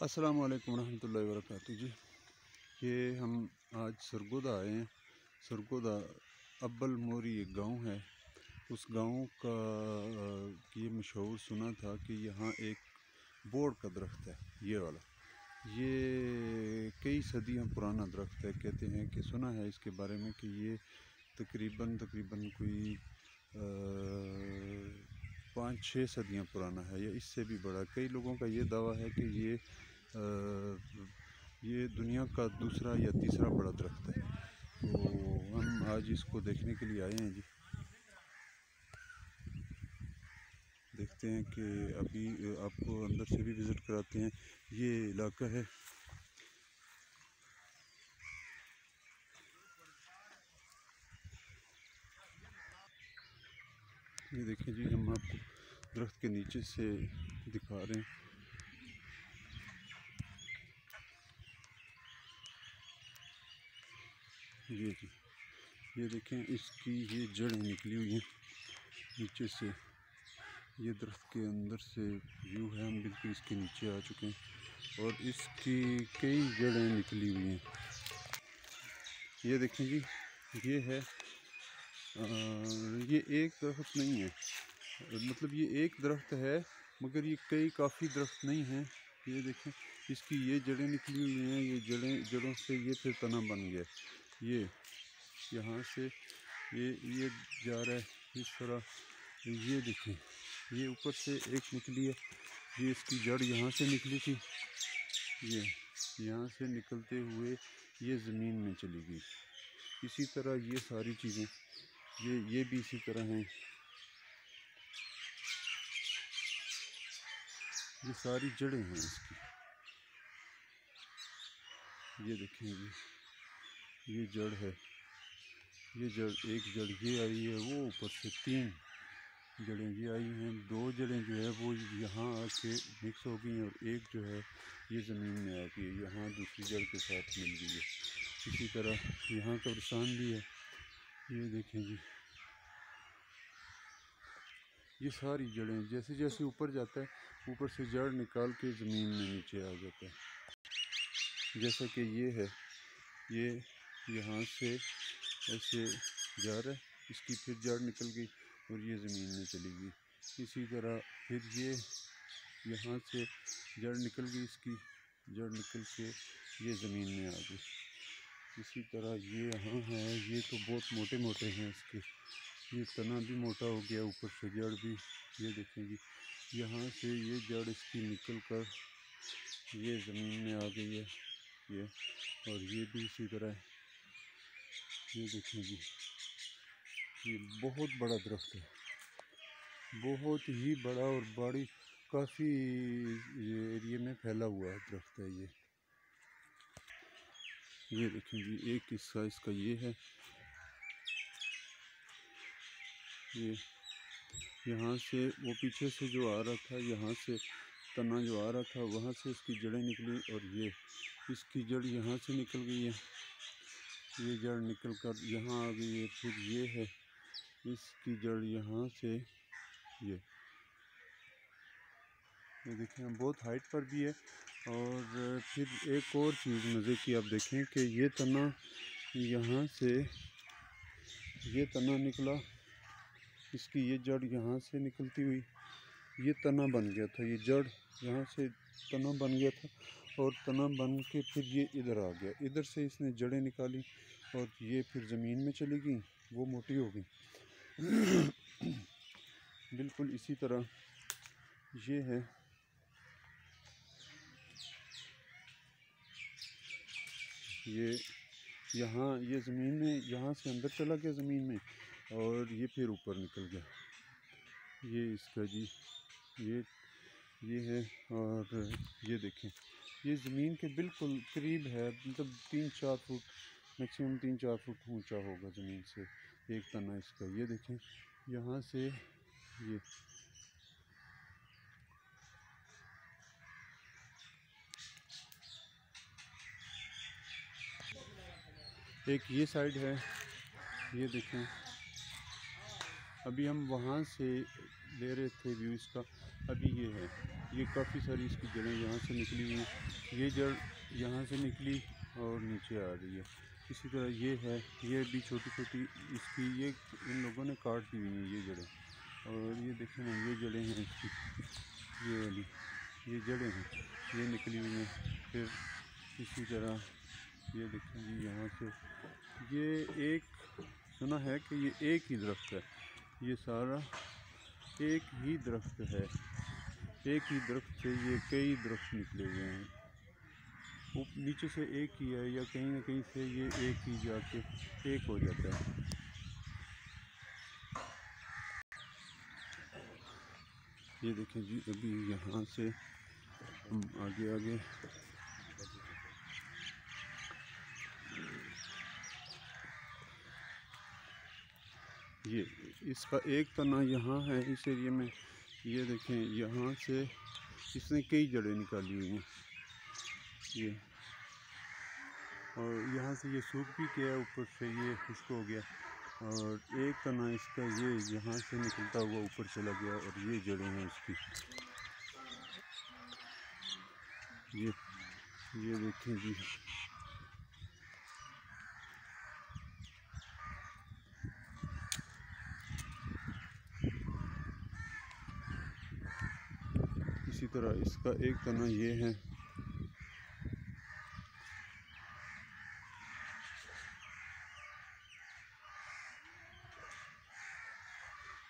अस्सलाम वालेकुम रहमतुल्लाहि व बरकातुहू जी। ये हम आज सरगोदा आए हैं। सरगोदा अब्बल मोरी एक गांव है। उस गांव का ये मशहूर सुना था कि यहाँ एक बोड़ का दरख्त है, ये वाला। ये कई सदियाँ पुराना दरख्त है। कहते हैं कि सुना है इसके बारे में कि ये तकरीबन कोई 5-6 सदियाँ पुराना है या इससे भी बड़ा। कई लोगों का ये दावा है कि ये दुनिया का दूसरा या तीसरा बड़ा दरख्त है। तो हम आज इसको देखने के लिए आए हैं जी। देखते हैं कि अभी आपको अंदर से भी विज़िट कराते हैं। ये इलाका है, ये देखें जी, हम आपको दरख्त के नीचे से दिखा रहे हैं। ये जी, ये देखें, इसकी ये जड़ें निकली हुई हैं नीचे से। ये दरख्त के अंदर से व्यू है, हम बिल्कुल इसके नीचे आ चुके हैं और इसकी कई जड़ें निकली हुई हैं। ये देखें जी, ये है ये एक दरख्त नहीं है, मतलब ये एक दरख्त है मगर ये काफ़ी दरख्त नहीं है। ये देखें, इसकी ये जड़ें निकली हुई हैं। ये जड़ों से ये फिर तना बन गया। ये यहाँ से ये जा रहा है इस तरह। ये देखें, ये ऊपर से एक निकली है, ये इसकी जड़ यहाँ से निकली थी, ये यहाँ से निकलते हुए ये ज़मीन में चली गई। इसी तरह ये सारी चीज़ें, ये भी इसी तरह हैं। ये सारी जड़ें हैं इसकी। ये देखें जी, ये जड़ है, ये जड़, एक जड़ ये आई है, वो ऊपर से 3 जड़ें ये आई हैं। 2 जड़ें जो है वो यहाँ आके मिक्स हो गई और एक जो है ये ज़मीन में आ गई, यहाँ दूसरी जड़ के साथ मिल गई है। इसी तरह यहाँ कब्रिस्तान भी है। ये देखें जी, ये सारी जड़ें जैसे जैसे ऊपर जाता है, ऊपर से जड़ निकाल के ज़मीन में नीचे आ जाता है। जैसा कि ये है, ये यहाँ से ऐसे जा रहा है, इसकी फिर जड़ निकल गई और ये ज़मीन में चली गई। इसी तरह फिर ये यहाँ से जड़ निकल गई, इसकी जड़ निकल के ये ज़मीन में आ गई। इसी तरह ये यहाँ है, ये तो बहुत मोटे मोटे हैं इसके, ये तना भी मोटा हो गया, ऊपर से जड़ भी। ये देखेंगे, यहाँ से ये जड़ इसकी निकल कर ये ज़मीन में आ गई है, ये, और ये भी इसी तरह है। ये देखेंगे, ये बहुत बड़ा दरख्त है, बहुत ही बड़ा और बड़ी काफ़ी एरिया में फैला हुआ दरख्त है ये। ये देखें जी, एक हिस्सा इसका ये है, ये यहाँ से वो पीछे से जो आ रहा था, यहाँ से तना जो आ रहा था वहाँ से इसकी जड़ें निकली और ये इसकी जड़ यहाँ से निकल गई है। ये जड़ निकल कर यहाँ आ गई है। फिर ये है, इसकी जड़ यहाँ से ये देखें, बहुत हाइट पर भी है। और फिर एक और चीज़ मज़े की, आप देखें कि ये तना यहाँ से ये तना निकला, इसकी ये जड़ यहाँ से निकलती हुई ये तना बन गया था। ये जड़ यहाँ से तना बन गया था और तना बन के फिर ये इधर आ गया। इधर से इसने जड़ें निकाली और ये फिर ज़मीन में चली गई, वो मोटी हो गई। बिल्कुल इसी तरह ये है, ये यहाँ ये ज़मीन में यहाँ से अंदर चला गया ज़मीन में और ये फिर ऊपर निकल गया। ये इसका जी ये है। और ये देखें, ये ज़मीन के बिल्कुल करीब है, मतलब 3-4 फुट, मैक्सिमम 3-4 फुट ऊंचा होगा ज़मीन से एक तना इसका। ये देखें, यहाँ से ये एक ये साइड है, ये देखें। अभी हम वहाँ से ले रहे थे व्यू इसका, अभी ये है। ये काफ़ी सारी इसकी जड़ें यहाँ से निकली हुई हैं, ये जड़ यहाँ से निकली और नीचे आ रही है। इसी तरह ये है, ये भी छोटी छोटी इसकी ये इन लोगों ने काट दी हुई हैं ये जड़ें। और ये देखें ना, ये जड़ें हैं इसकी, ये वाली ये जड़ें हैं, ये निकली हुई हैं। फिर इसी तरह ये देखें जी, यहाँ से ये एक सुना है कि ये एक ही दरख्त है, ये सारा एक ही दरख्त है, एक ही दरख्त से ये कई दरख्त निकले हुए हैं। वो नीचे से एक ही है या कहीं ना कहीं से ये एक ही जाके एक हो जाता है। ये देखें जी, अभी यहाँ से हम आगे आगे ये इसका एक तना यहाँ है इस एरिया में, ये देखें यहाँ से इसने कई जड़ें निकाली हुई हैं ये, और यहाँ से ये सूख भी गया, ऊपर से ये खुश्क हो गया, और एक तना इसका ये यहाँ से निकलता हुआ ऊपर चला गया, और ये जड़ें हैं इसकी। ये देखें जी, इसी तरह इसका एक तना ये है,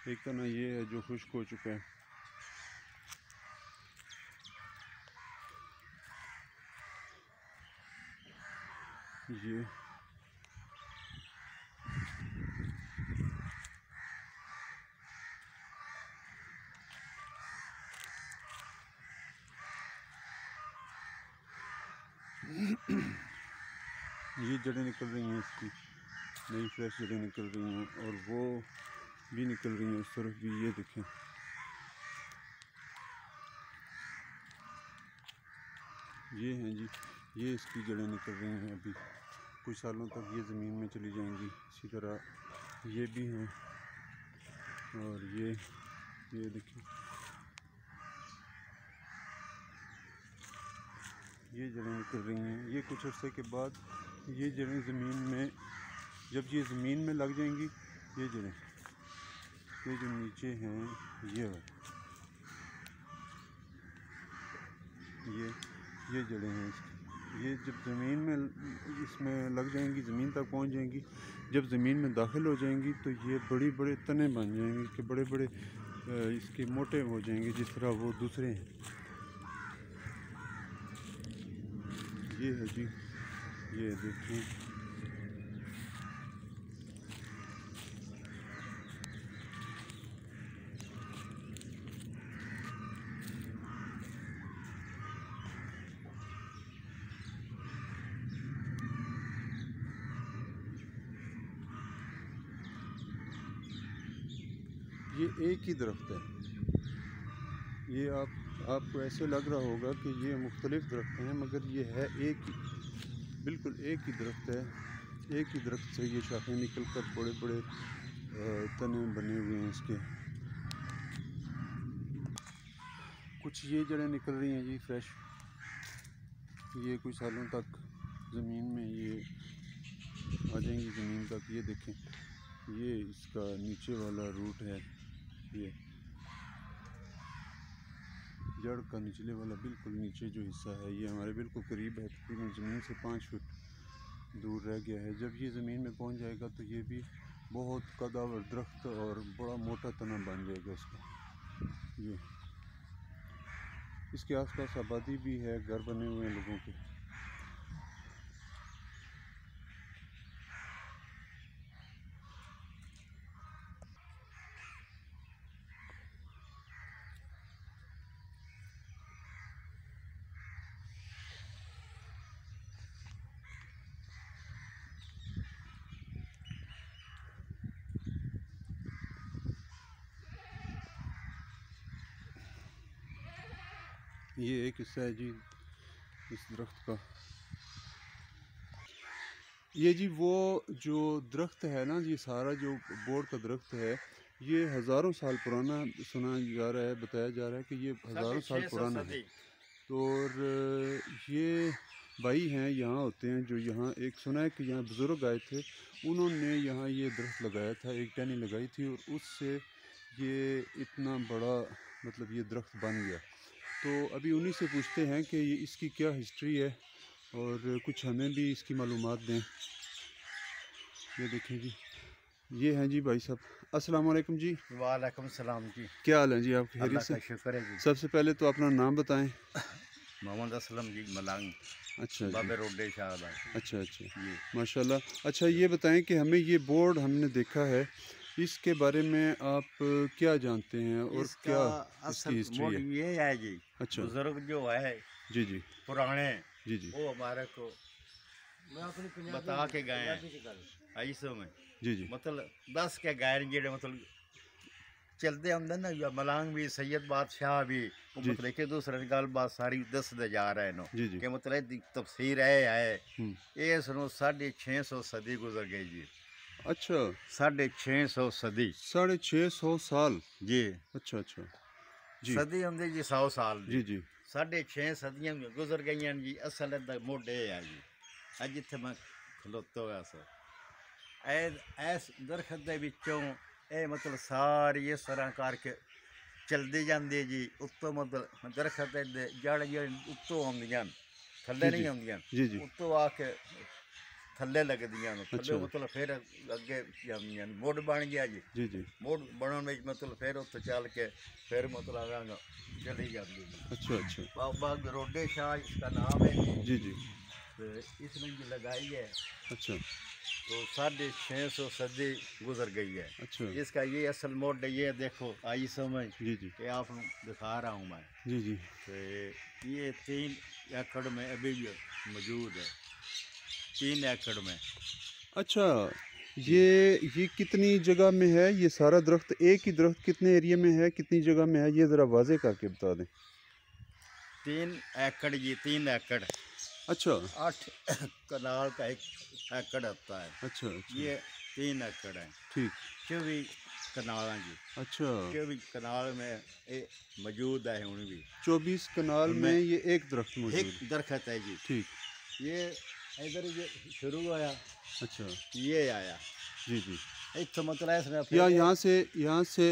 एक तना ये है जो खुश्क हो चुका है। ये जड़ें निकल रही हैं इसकी, नई फ्रेश जड़ें निकल रही हैं, और वो भी निकल रही हैं उस तरफ भी। ये देखें, ये हैं जी, ये इसकी जड़ें निकल रही हैं, अभी कुछ सालों तक ये ज़मीन में चली जाएंगी। इसी तरह ये भी हैं, और ये देखें, ये जड़ें निकल रही हैं। ये कुछ अर्से के बाद ये जड़ें ज़मीन में, जब ये ज़मीन में लग जाएंगी, ये जड़ें, ये जो नीचे हैं ये जड़ें हैं इसकी, ये जब ज़मीन में इसमें लग जाएंगी, ज़मीन तक पहुंच जाएंगी, जब ज़मीन में दाखिल हो जाएंगी तो ये बड़े बड़े तने बन जाएंगे कि बड़े बड़े इसके मोटे हो जाएंगे, जिस तरह वो दूसरे हैं। ये है जी, ये देखिए, ये एक ही दरख्त है। ये आपको ऐसे लग रहा होगा कि ये मुख्तलिफ दरख्त हैं, मगर ये है एक ही, बिल्कुल एक ही दरख्त है। एक ही दरख्त से ये शाखें निकल कर बड़े बड़े तने बने हुए हैं इसके। कुछ ये जड़ें निकल रही हैं जी फ्रेश, ये कुछ सालों तक ज़मीन में ये आ जाएंगी ज़मीन तक। ये देखें, ये इसका नीचे वाला रूट है, ये जड़ का निचले वाला बिल्कुल नीचे जो हिस्सा है, ये हमारे बिल्कुल करीब है, तकरीबन ज़मीन से 5 फुट दूर रह गया है। जब ये ज़मीन में पहुंच जाएगा तो ये भी बहुत कदावर दरख्त और बड़ा मोटा तना बन जाएगा इसका। ये इसके आसपास आबादी भी है, घर बने हुए हैं लोगों के। ये एक हिस्सा है जी इस दरख्त का। ये जी वो जो दरख्त है ना, ये सारा जो बोर्ड का दरख्त है, ये हज़ारों साल पुराना सुना जा रहा है, बताया जा रहा है कि ये हज़ारों साल पुराना है। और ये भाई हैं यहाँ होते हैं जो यहाँ, एक सुना है कि यहाँ बुज़ुर्ग आए थे, उन्होंने यहाँ ये दरख्त लगाया था, एक टहनी लगाई थी और उससे ये इतना बड़ा मतलब ये दरख्त बन गया। तो अभी उन्हीं से पूछते हैं कि ये इसकी क्या हिस्ट्री है और कुछ हमें भी इसकी मालूमात दें। ये देखें जी, ये हैं जी भाई साहब। अस्सलाम वालेकुम जी। वालेकुम सलाम जी। क्या हाल है जी, आप खैरियत अल्लाह से? का शुक्र है जी। सबसे पहले तो अपना नाम बताएं। मोहम्मद असलम जी, मलांग, अच्छा जी, बाबे रोडे शाहबाद। अच्छा अच्छा, जी माशाल्लाह। अच्छा ये बताएं कि हमें ये बोर्ड हमने देखा है, इसके बारे में आप क्या जानते हैं और इसका क्या इसकी असल हिस्ट्री मोड है? ये है जी, अच्छा बुजुर्ग जो है जी जी पुराने, जी जी वो हमारे को बता के गए हैं ऐसो में। जी जी मतलब 10 के गए जेड़े मतलब चलते होंगे ना, या मलांग भी सैयद बादशाह भी जी मतलब एक दूसरे गल बात सारी दसदे जा रहे नो जी जी कि मतलब तफसीर है हम्म, ये सुनो 650 सदी गुजर गई जी। अच्छा 650 सदी 650 साल। जी। अच्छा अच्छा जी सदी होंदी जी 100 साल जी दी। जी 6.5 सदियां गुजर गई जी। असल दा मोढे है जी, अज इत्थे मैं खलोता होया सा ऐस दरखत दे विचों ये मतलब सारी इस तरह करके चलदी जांदी जी। उत्तों मतलब दरखत दे जड़ जड़ उत्तों आउंदियां, थल्ले जी नहीं आउंदियां, जी जी उत्तों आके थल्ले लगदियां, थल्ले अच्छा मतलब फिर अगे जांदियां। मुड़ बन गया जी, जी जी मुड़ बनने में मतलब फिर उत्ते चल के फिर मतलब चली जाती जी। अच्छा अच्छा बाबा रोडे शाह इसका नाम है जी। जी जी तो इसने जो लगाई है अच्छा तो 650 सदी गुजर गई है। अच्छा इसका ये असल मोड ये देखो आई समझ जी जी कि आप दिखा रहा हूँ मैं। जी जी तो ये 3 एकड़ में अभी भी मौजूद है, 3 एकड़ में। अच्छा ये कितनी जगह में है? ये सारा दरख्त, एक ही दरख्त कितने एरिया में है, कितनी जगह में है, ये ज़रा वाजे करके बता दें। 3 एकड़ जी, 3 एकड़। अच्छा 8 कनाल का 1 एकड़ होता है। अच्छा अच्छा ये 3 एकड़ है। ठीक 24 कनाल हैं जी। अच्छा 24 कनाल में ये मौजूद है हूँ भी। 24 कनाल में उनमें ये एक दरख्त मौजूद एक है। दरख्त है जी। ठीक ये इधर ये शुरू होया, अच्छा ये आया जी जी इतना मतलब इसने या फिर यहाँ से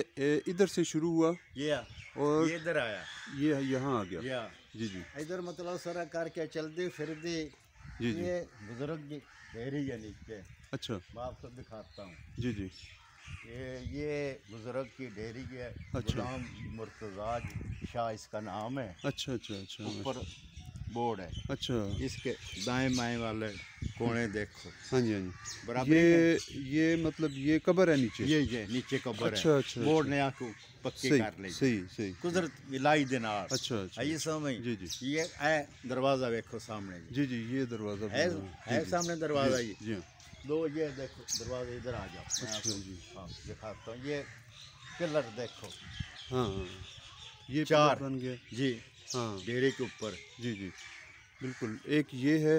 इधर से शुरू हुआ ये और ये इधर आया, ये यहाँ आ गया। या जी जी इधर मतलब सारा करके चलती फिरती जी जी ये बुजुर्ग की डेयरी है नीचे। अच्छा मैं आपको दिखाता हूँ। जी जी ये बुजुर्ग की डेयरी है, अच्छा गुलाम मुर्तज़ा शाह इसका नाम है। अच्छा अच्छा अच्छा ऊपर बोर्ड है, अच्छा इसके दाएं बाएं वाले कोने देखो हाँ जी हाँ जी बराबर है। ये मतलब ये कबर है नीचे। ये नीचे कबर अच्छा है। अच्छा बोर्ड अच्छा ने आको पक्की सही कर ली सही सही कुदरत इलाई दे नाल। अच्छा अच्छा ये समझ जी जी ये है दरवाजा देखो सामने जी। जी जी ये दरवाज़ा है बना हुआ है जी जी सामने दरवाजा जी जी। जी हाँ दो ये देखो दरवाजा, इधर आ जाओ मैं अच्छा आपको जी हाँ दिखाता हूँ। ये पिलर देखो हाँ हाँ ये 4 पिलर बन गया। जी हाँ डेरे के ऊपर। जी जी बिल्कुल, एक ये है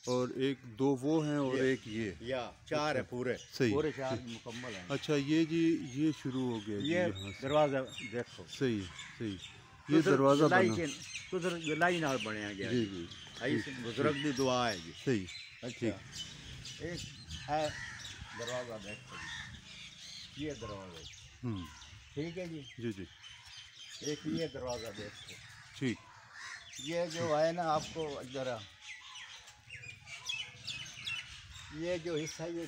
और एक दो वो हैं और एक ये। या 4 है पूरे, सही पूरे 4 मुकम्मल है। अच्छा ये जी ये शुरू हो गया जी ये यहाँ से। दरवाजा देखो सही सही ये दरवाज़ा बना। कुदरत गिलाई नाल बनया गया जी जी। जी इस बुजुर्ग की दुआ है जी। सही अच्छा एक है दरवाज़ा देखो जी, ये दरवाज़ा ठीक है जी। जी जी एक ये दरवाज़ा देखो, ठीक ये जो है ना आपको ज़रा ये जो हिस्सा ये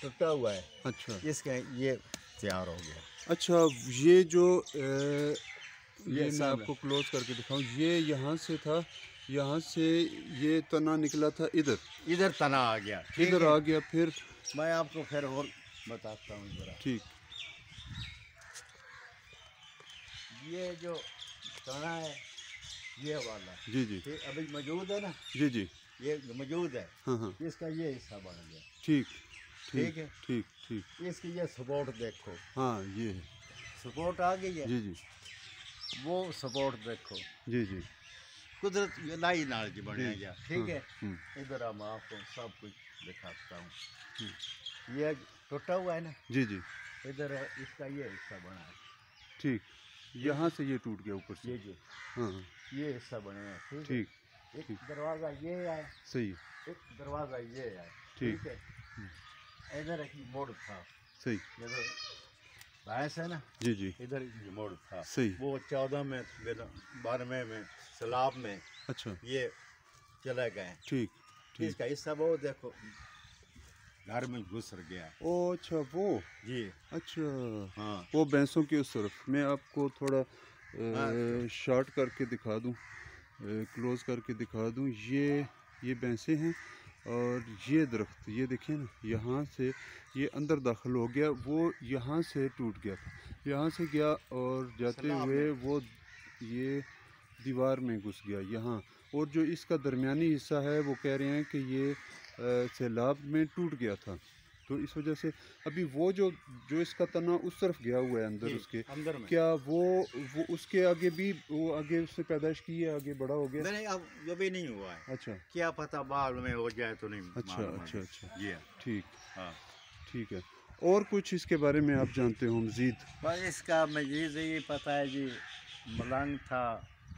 टूटा हुआ है अच्छा इसका ये तैयार हो गया। अच्छा ये जो ये मैं सब आपको क्लोज करके दिखाऊं, ये यहाँ से था, यहाँ से ये तना निकला था इधर, इधर तना आ गया। ठीक इधर है, आ गया फिर मैं आपको फिर और बताता हूँ ज़रा। ठीक ये जो तना है ये वाला जी जी ठीक अभी मौजूद है ना, जी जी ये मौजूद है। हाँ हाँ इसका ये हिस्सा बन गया। ठीक ठीक ठीक है, ठीक ठीक इसकी ये सपोर्ट देखो, हाँ ये है सपोर्ट आ गई है। जी जी वो सपोर्ट देखो जी जी कुदरत लाई नाल जी बनाया जी, गया। ठीक है, हम्म, इधर हम आपको सब कुछ दिखाता हूँ। ये टूटा हुआ है ना, जी जी इधर इसका ये हिस्सा बना है, ठीक, यहाँ से ये टूट गया ऊपर से। ये जी हाँ ये हिस्सा बने हैं, ठीक ठीक है। एक ठीक। दरवाज़ा ये है, सही है, एक दरवाज़ा ये है, ठीक ठीक है। इधर एक मोड़ था, सही, इधर भैंस है ना, जी जी, इधर मोड़ था, सही, वो 14 में 12 में सैलाब में अच्छा ये चले गए। ठीक ठीक। इसका हिस्सा वो देखो घर में घुस गया। ओ अच्छा वो, जी अच्छा हाँ वो भैंसों की उस तरफ। मैं आपको थोड़ा हाँ। शॉर्ट करके दिखा दूँ, क्लोज करके दिखा दूँ। ये भैंसें हैं और ये दरख्त, ये देखिए ना, यहाँ से ये अंदर दाखिल हो गया, वो यहाँ से टूट गया था, यहाँ से गया और जाते हुए वो ये दीवार में घुस गया यहाँ। और जो इसका दरमियानी हिस्सा है वो कह रहे हैं कि ये सैलाब में टूट गया था, तो इस वजह से अभी वो जो इसका तना उस तरफ गया हुआ है अंदर, उसके अंदर में क्या वो उसके आगे भी वो आगे उससे पैदाइश की है, आगे बड़ा हो गया? नहीं, अब जो भी नहीं हुआ है, अच्छा क्या पता बाद में हो जाए तो नहीं। अच्छा अच्छा अच्छा जी ठीक, हाँ। ठीक है। और कुछ इसके बारे में आप जानते हो मजीद? बस इसका मजीद ये पता है जी, मलंग था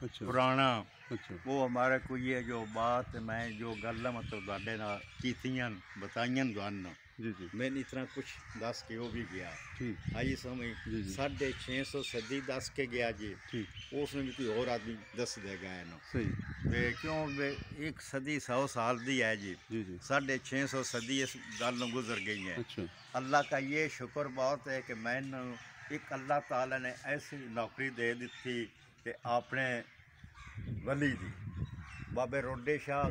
अच्छा पुराना, अच्छा वो हमारे को ये जो बात मैं जो गल मतलब दाडे ना कीतियां बताइयां गन, जी जी, मैंने इतना कुछ दस के वो भी गया, ठीक आई समझ जी जी, 650 सदी दस के गया जी। ठीक, उसमें भी कोई और आदमी दस दे गए ना, सही, वे क्यों वे एक सदी 100 साल दी है जी, जी जी, 650 सदी इस गल में गुजर गई है। अच्छा अल्लाह का ये शुक्र बहुत है कि मैंने एक अल्लाह ताला ने ऐसी नौकरी दे दी थी कि अपने वली दी बाबे रोडे शाह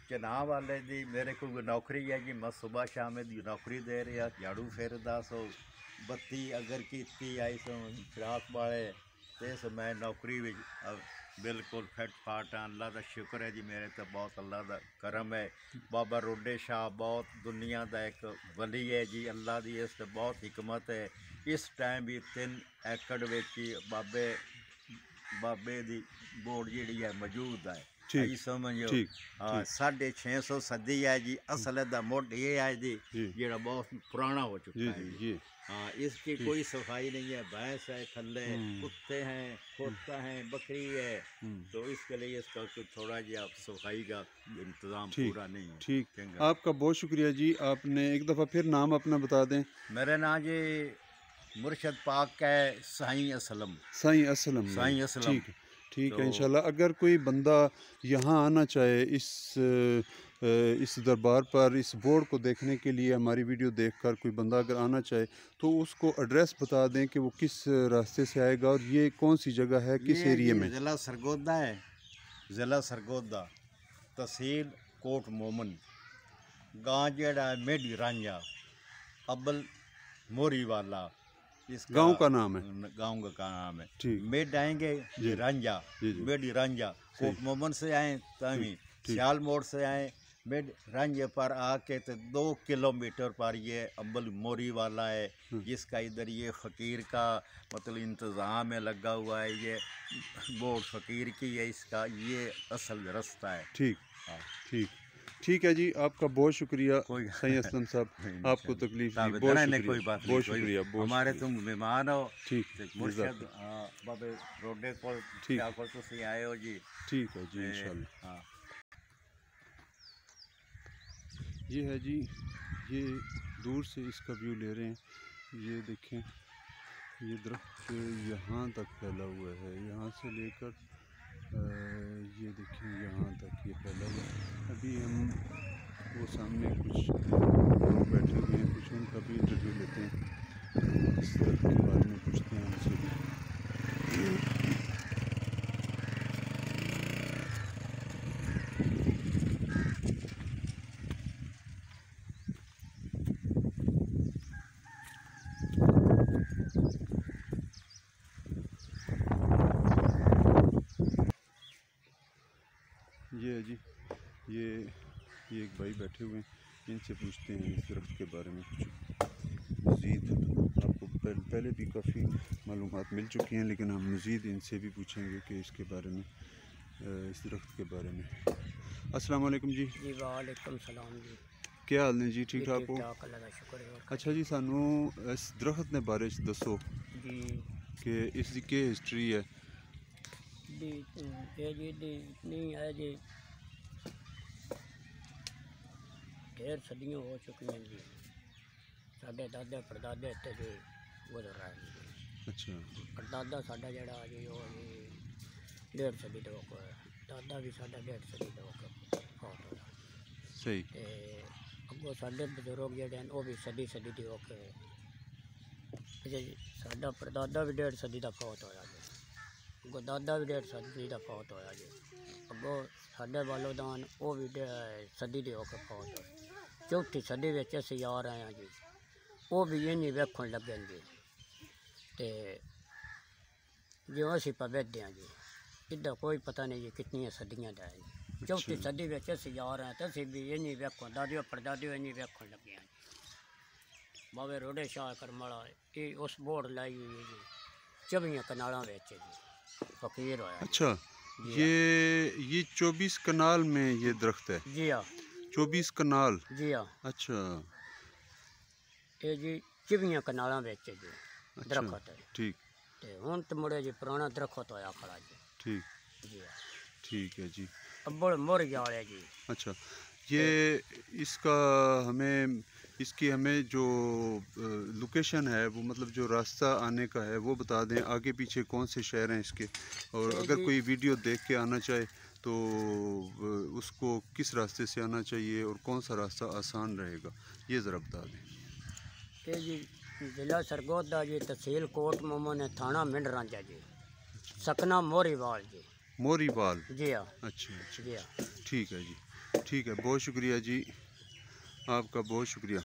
के नाम वाले दी मेरे को नौकरी है जी, मैं सुबह शाम दी नौकरी दे रहा, झाड़ू फेरदा सो, बत्ती अगर की आई सो फिराक वाले इस मैं नौकरी भी बिल्कुल फिट फाट हाँ। अल्लाह का शुक्र है जी, मेरे तो बहुत अल्लाह का करम है। बाबा रोडे शाह बहुत दुनिया का एक वली है जी, अल्लाह की इस बहुत हिकमत है। इस टाइम भी 3 एकड़ बाबे दी बोर्ड जी है मौजूद है, ठीक समझो। ठीक हाँ 650 सदी है जी, असल दा मुड ये है जी जेड़ा बहुत पुराना हो चुका है जी। हाँ इसकी कोई सफाई नहीं है, भैंस है थल्ले, कुत्ते हैं, खोता है, बकरी है, तो इसके लिए इसका कुछ थोड़ा जी आप सफाई का इंतज़ाम पूरा नहीं है। ठीक, आपका बहुत शुक्रिया जी। आपने एक दफ़ा फिर नाम अपना बता दें। मेरा नाम जी मुर्शद पाक है, साईं असलम। साईं असलम, साईं असलम, ठीक तो है। इंशाल्लाह अगर कोई बंदा यहाँ आना चाहे इस दरबार पर, इस बोर्ड को देखने के लिए, हमारी वीडियो देखकर कोई बंदा अगर आना चाहे तो उसको एड्रेस बता दें कि वो किस रास्ते से आएगा और ये कौन सी जगह है, किस एरिया में? ज़िला सरगोदा है, ज़िला सरगोदा, तहसील कोट मोमन, गाँव जड़ा है मेडी रांझा, अब्बल मोरी वाला गांव का नाम है, गाँव का नाम है। ठीक, मेड आएंगे जी रांझा, मेडी रांझा, कोट मोमन से आए तभी सियाल मोड़ से आए, मेड रांझे पर आके तो 2 किलोमीटर पर ये अब्बल मोरी वाला है, जिसका इधर ये फ़कीर का मतलब इंतज़ाम है लगा हुआ है, ये बोर्ड फ़कीर की है, इसका ये असल रास्ता है। ठीक, हाँ ठीक है जी। आपका बहुत शुक्रिया साईं असलम साहब, आपको तकलीफ दी, बहुत शुक्रिया, कोई बात बहुत शुक्रिया, हमारे तुम मेहमान हो। ठीक, मुर्शद बाबे रोडे को तुसी आए हो जी। ठीक है जी, इंशाल्लाह। हाँ ये है जी, ये दूर से इसका व्यू ले रहे हैं, ये देखें, ये दरख्त यहाँ तक फैला हुआ है, यहाँ से लेकर ये देखें यहाँ तक ये फैला हुआ है। अभी हम वो सामने कुछ लोग बैठे हुए हैं, कुछ उनका भी इंटरव्यू लेते हैं, इस दरख्त के बारे में पूछते हैं उनसे भी। ये है जी, ये एक भाई बैठे हुए हैं, इनसे पूछते हैं इस दरख्त के बारे में कुछ मज़ीद। आपको पहले भी काफ़ी मालूमात मिल चुकी हैं, लेकिन हम मज़ीद इनसे भी पूछेंगे कि इसके बारे में, इस दरख्त के बारे में। अस्सलाम वालेकुम जी। जी वालेकुम सलाम जी। क्या हाल ने जी, ठीक ठाक हो? ठीक-ठाक, अल्लाह दा शुक्र है। अच्छा जी, सानू इस दरख्त ने बारे च दसो जी कि इसकी क्या हिस्ट्री है। दी ये जी नहीं है जी, ढेर सदियाँ हो चुकी हैं जी। साढ़े दादे परदादे इत्थे जी गुजर रहे हैं जी। अच्छा परदादा साडा जेड़ा जी वो जी 1.5 सदी दे होके, दादा भी साडा 1.5 सदी दे होके फौत होया। सही। ते अगों साडे बजुर्ग जेड़े हैं वो भी सदी दी होके, जी साडा परदादा भी 1.5 सदी दा फौत होया जी। अगों दादा भी 1.5 सदी दा फौत होया जी। अगों साडे वालोदान वो भी 1.5 सदी दे होके फौत होया। चौथी सदी विच असीं आ रहे हैं जी, वो भी इन्हीं वेखण लगे जी। ते जो असीं पवेदे हैं जी, इधर कोई पता नहीं जी कितनी सदियां दा है जी। चौथी सदी विच असीं आ रहे हैं तो असीं भी इन्हीं वेखण, दादियों परदादियों इन्हीं वेखण लगे हैं जी। बावे रोडे शाह करमाला ये उस बोर्ड लाई हुई है जी, 24 कनालों विच जी फकीर होया जी। अच्छा, जी ये 24 कनाल में ये दरख्त है? जी हाँ 24 कनाल। जी हाँ, अच्छा ये जी 24 कनालों विच जी अच्छा, दरख्त है। ठीक ते हुण तो मुड़े जी पुराना दरख्त होया खड़ा जी। ठीक जी हाँ, ठीक है जी। अब्बड़ मोर जाले जी। अच्छा, ये इसका हमें इसकी हमें जो लोकेशन है वो मतलब जो रास्ता आने का है वो बता दें, आगे पीछे कौन से शहर हैं इसके, और ये अगर जी कोई वीडियो देख के आना चाहे तो उसको किस रास्ते से आना चाहिए और कौन सा रास्ता आसान रहेगा, ये ज़रा बता दें। ये जी जिला सरगोदा जी, तहसील कोट मोमन, थाना मिंड रांझा जी, सकना मोरीवाल जी। मोरीवाल। जी हाँ अच्छा अच्छा जी हाँ। ठीक है जी, ठीक है, बहुत शुक्रिया जी, आपका बहुत शुक्रिया।